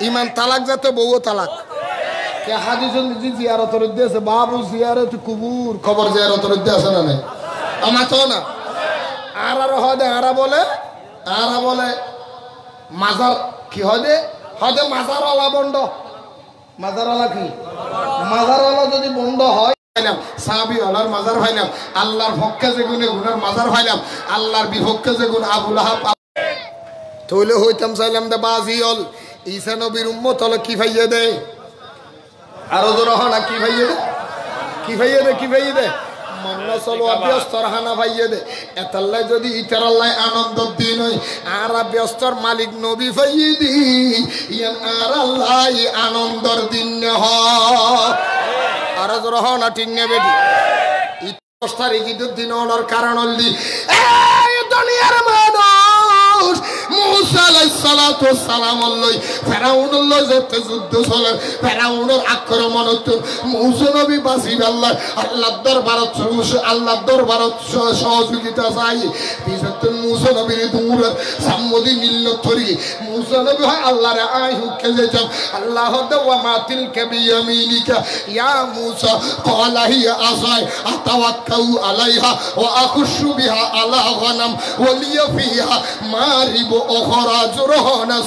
ইমান তালাক যাতে বউ তালাক কে হাদিসের মধ্যে জিয়ারতের উদ্দেশ্যে বাবু জিয়ারত কুবুর খবর জিয়ারতের উদ্দেশ্যে না নাই আমার তো না আর হদে আরা বলে মাজার কি হদে মাজারওয়ালা বন্ধ মাজারওয়ালা কি মাজারওয়ালা যদি বন্ধ হয় সাহাবী আল্লাহর মাজার ভাইলাম আল্লাহর পক্ষে যে গুণে গুনার মাজার ভাইলাম আল্লাহর বিপক্ষে যে গুণ আবু লাহাব তইলে হইতাম চাইলাম দে বাজি হল ঈসা নবীর উম্মত হলে কি ভাইয়ে দে আরো জোর হনা কি ভাইয়ে দে মন্না চলো ব্যস্তর হানা ভাইয়ে দে এতাল্লাই যদি ইতার আল্লাহ আনন্দর দিন হই আর ব্যস্তর মালিক নবী ভাইয়ে দি ইয়ান আর আল্লাহ আনন্দর দিন হ আরো জোর হনা ঠিক নে বেটি ইতার তারিখ ঈদের দিন হওয়ার কারণ হলি এই দুনিয়ার মানুষ মুসা আলাইহিস সালাতু ওয়াস সালাম লই ফেরাউনের লই যেতে যুদ্ধ চলে ফেরাউনের আক্রমণ হতো মুসা নবী বাঁচি আল্লাহর দরবারত সহযোগিতা চাই পিছতে মুসা নবীর দূর সাম্মদি মিল্লত ধরি মুসা নবী হয় আল্লাহর আই হুকে যেতাম আল্লাহ ওয়া মাতিল কাবিয়ামিনিকা ইয়া মুসা ক্বালা হিয়া আসাই আতাওয়াক্কাউ আলাইহা ওয়া আখুশু বিহা আলা গনাম ওয়া লিয়া ফিহা মারিব أخرى جرهنا